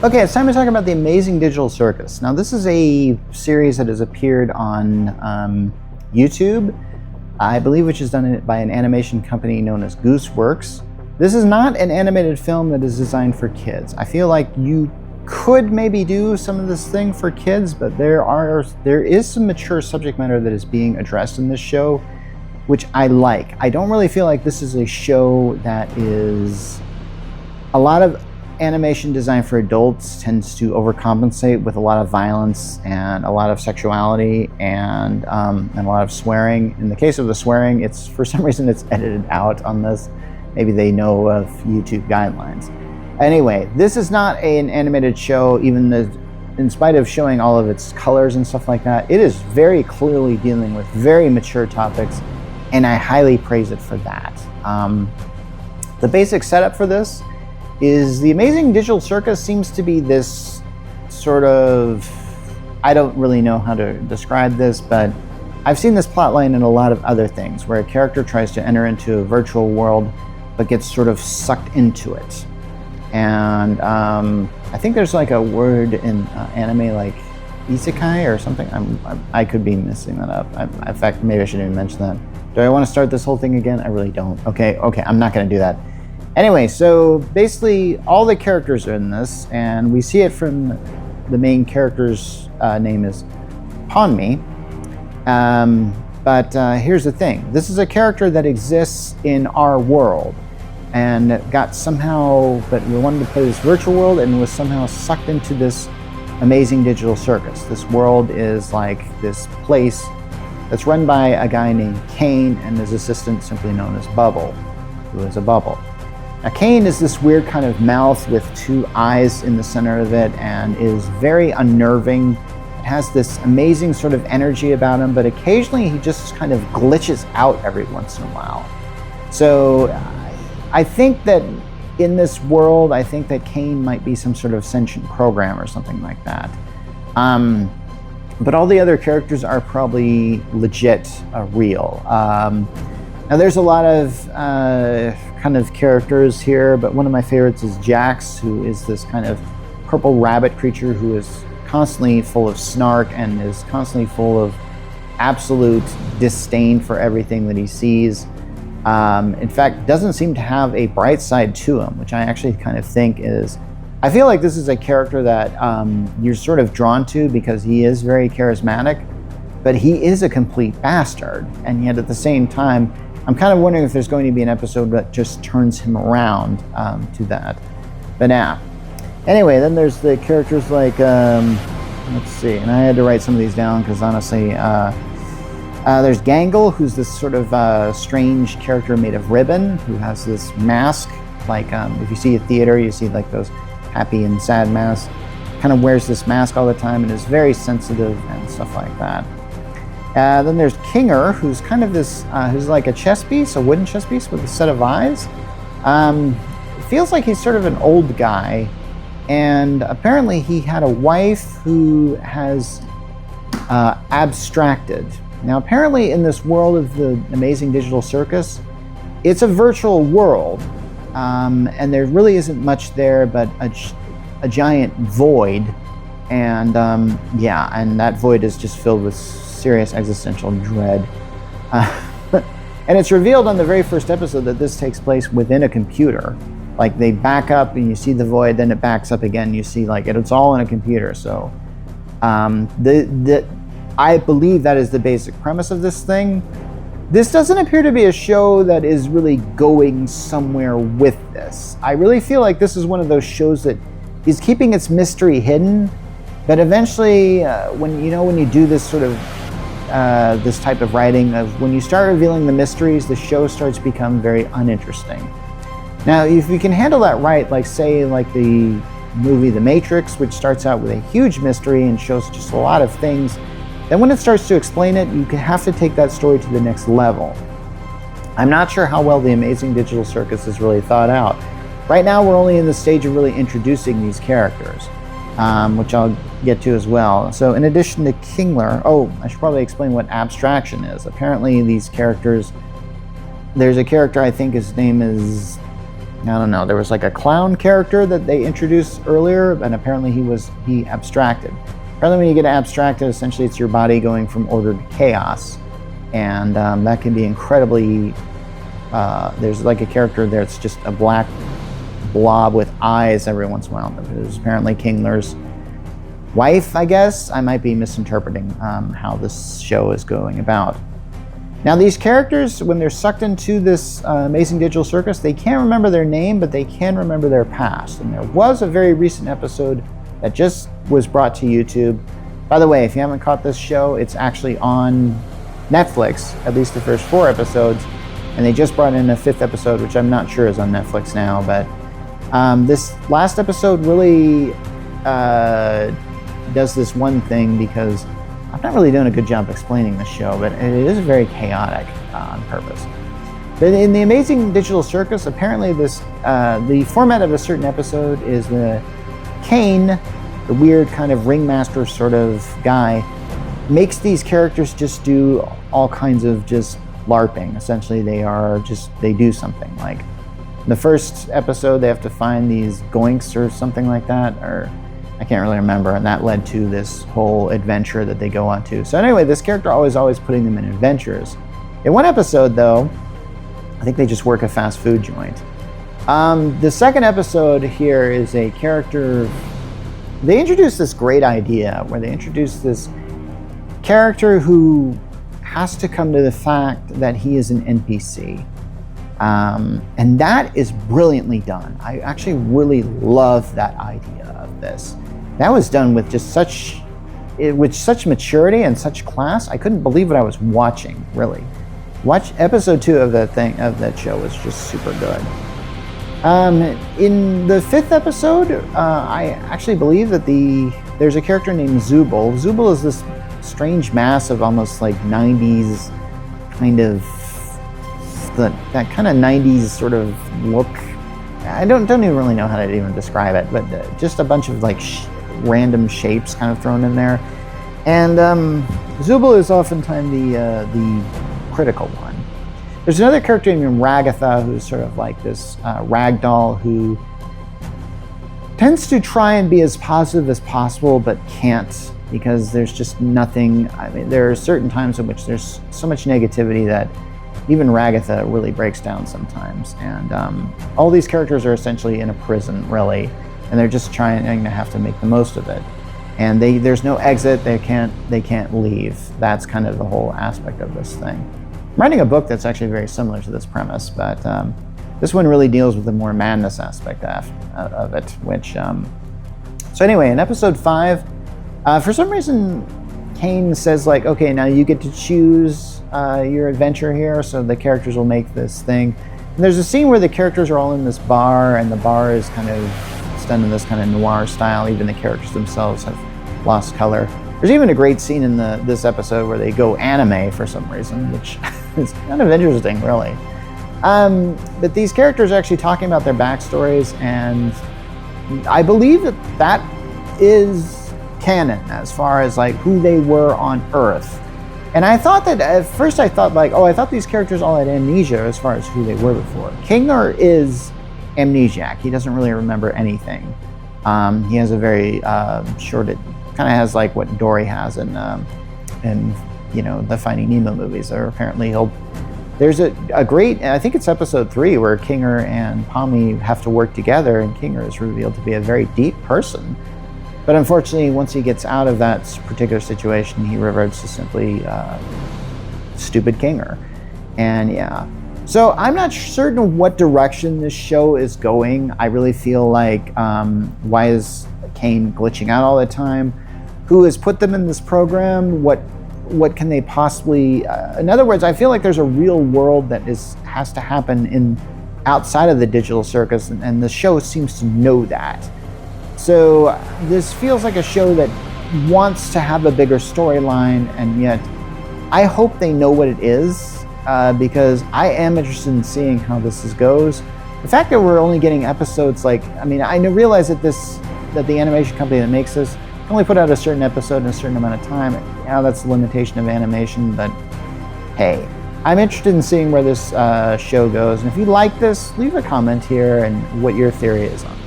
Okay, it's time to talk about The Amazing Digital Circus. Now, this is a series that has appeared on YouTube, I believe, which is done by an animation company known as Gooseworks. This is not an animated film that is designed for kids. I feel like you could maybe do some of this thing for kids, but there is some mature subject matter that is being addressed in this show, which I like. I don't really feel like this is a show that is a lot of animation designed for adults tends to overcompensate with a lot of violence and a lot of sexuality and a lot of swearing. In the case of the swearing, it's for some reason it's edited out on this. Maybe they know of YouTube guidelines. Anyway, this is not an animated show, even in spite of showing all of its colors and stuff like that. It is very clearly dealing with very mature topics, and I highly praise it for that. The basic setup for this is The Amazing Digital Circus seems to be this sort of, I don't really know how to describe this, but I've seen this plotline in a lot of other things where a character tries to enter into a virtual world but gets sort of sucked into it. And I think there's like a word in anime like isekai or something. I could be messing that up. In fact, maybe I shouldn't even mention that. Do I want to start this whole thing again? I really don't. Okay, I'm not going to do that. Anyway, so basically all the characters are in this, and we see it from the main character's name is Ponmi. But here's the thing. This is a character that exists in our world and got somehow, but we wanted to play this virtual world and was somehow sucked into this amazing digital circus. This world is like this place that's run by a guy named Kane and his assistant simply known as Bubble, who is a bubble. Now, Kane is this weird kind of mouth with two eyes in the center of it and is very unnerving. It has this amazing sort of energy about him, but occasionally he just kind of glitches out every once in a while. So I think that in this world, I think that Kane might be some sort of sentient program or something like that. But all the other characters are probably legit, real. Now there's a lot of kind of characters here, but one of my favorites is Jax, who is this kind of purple rabbit creature who is constantly full of snark and is constantly full of absolute disdain for everything that he sees. In fact, doesn't seem to have a bright side to him, which I actually kind of think is, I feel like this is a character that you're sort of drawn to because he is very charismatic, but he is a complete bastard. And yet at the same time, I'm kind of wondering if there's going to be an episode that just turns him around to that. But now, anyway, then there's the characters like, let's see, and I had to write some of these down because honestly, there's Gangle, who's this sort of strange character made of ribbon, who has this mask, like if you see a theater, you see like those happy and sad masks, kind of wears this mask all the time and is very sensitive and stuff like that. Then there's Kinger, who's kind of this, who's like a chess piece, a wooden chess piece with a set of eyes. It feels like he's sort of an old guy, and apparently he had a wife who has abstracted. Now apparently in this world of the Amazing Digital Circus, it's a virtual world, and there really isn't much there but a giant void, and and that void is just filled with serious existential dread. And it's revealed on the very first episode that this takes place within a computer. Like they back up and you see the void, then it backs up again, you see like it's all in a computer. So I believe that is the basic premise of this thing. This doesn't appear to be a show that is really going somewhere with this. I really feel like this is one of those shows that is keeping its mystery hidden, but eventually when you do this sort of this type of writing, of when you start revealing the mysteries, the show starts to become very uninteresting. Now, if you can handle that right, like say like the movie The Matrix, which starts out with a huge mystery and shows just a lot of things, then when it starts to explain it, you have to take that story to the next level. I'm not sure how well The Amazing Digital Circus is really thought out. Right now, we're only in the stage of really introducing these characters, which I'll get to as well. So in addition to Kingler, I should probably explain what abstraction is. Apparently these characters, there's a character, I think his name is I don't know, there was like a clown character that they introduced earlier, and apparently he abstracted. Apparently when you get abstracted, essentially it's your body going from order to chaos. And that can be incredibly, there's like a character there, it's just a black blob with eyes every once in a while. It was apparently King Lear's wife, I guess. I might be misinterpreting how this show is going about. Now these characters, when they're sucked into this amazing digital circus, they can't remember their name, but they can remember their past. And there was a very recent episode that just was brought to YouTube. By the way, if you haven't caught this show, it's actually on Netflix, at least the first 4 episodes. And they just brought in a 5th episode, which I'm not sure is on Netflix now. But this last episode really does this one thing, because I'm not really doing a good job explaining this show, but it is very chaotic on purpose. But in the Amazing Digital Circus, apparently the format of a certain episode is the Kane, the weird kind of ringmaster sort of guy, makes these characters just do all kinds of just LARPing. Essentially, they do something. Like in the first episode, they have to find these goinks or something like that, or I can't really remember, and that led to this whole adventure that they go on to. So anyway, this character always putting them in adventures. In one episode, though, I think they just work a fast food joint. The second episode here is a character. They introduce this great idea where they introduce this character who has to come to the fact that he is an NPC. And that is brilliantly done. I actually really love that idea of this. That was done with just such maturity and such class. I couldn't believe what I was watching, really. Watch episode 2 of that show was just super good. In the 5th episode, I actually believe that there's a character named Zubul. Zubul is this strange mass of almost like 90s kind of, that kind of 90s sort of look. I don't even really know how to even describe it, but just a bunch of like random shapes kind of thrown in there. And Zubul is oftentimes the critical one. There's another character named Ragatha, who's sort of like this ragdoll who tends to try and be as positive as possible, but can't, because there's just nothing. I mean, there are certain times in which there's so much negativity that even Ragatha really breaks down sometimes. And all these characters are essentially in a prison, really, and they're just trying to have to make the most of it. And there's no exit. They can't leave. That's kind of the whole aspect of this thing. I'm writing a book that's actually very similar to this premise, but this one really deals with the more madness aspect of it. Which so anyway, in episode 5, for some reason, Kane says like, okay, now you get to choose your adventure here, so the characters will make this thing. And there's a scene where the characters are all in this bar, and the bar is kind of done in this kind of noir style. Even the characters themselves have lost color. There's even a great scene in this episode where they go anime for some reason, which is kind of interesting, really. But these characters are actually talking about their backstories, and I believe that is canon as far as like who they were on Earth. And I thought that at first I thought these characters all had amnesia as far as who they were before. Kingler is amnesiac. He doesn't really remember anything. He has a very short, it kind of has like what Dory has in the Finding Nemo movies. Or apparently there's a great, I think it's episode 3, where Kinger and Pommy have to work together, and Kinger is revealed to be a very deep person. But unfortunately, once he gets out of that particular situation, he reverts to simply stupid Kinger. And yeah. So I'm not certain what direction this show is going. I really feel like, why is Kane glitching out all the time? Who has put them in this program? What can they possibly... in other words, I feel like there's a real world that has to happen outside of the digital circus, and the show seems to know that. So this feels like a show that wants to have a bigger storyline, and yet I hope they know what it is. Because I am interested in seeing how this goes. The fact that we're only getting episodes I realize that the animation company that makes this can only put out a certain episode in a certain amount of time. Yeah, that's the limitation of animation, but hey, I'm interested in seeing where this show goes. And if you like this, leave a comment here and what your theory is on it.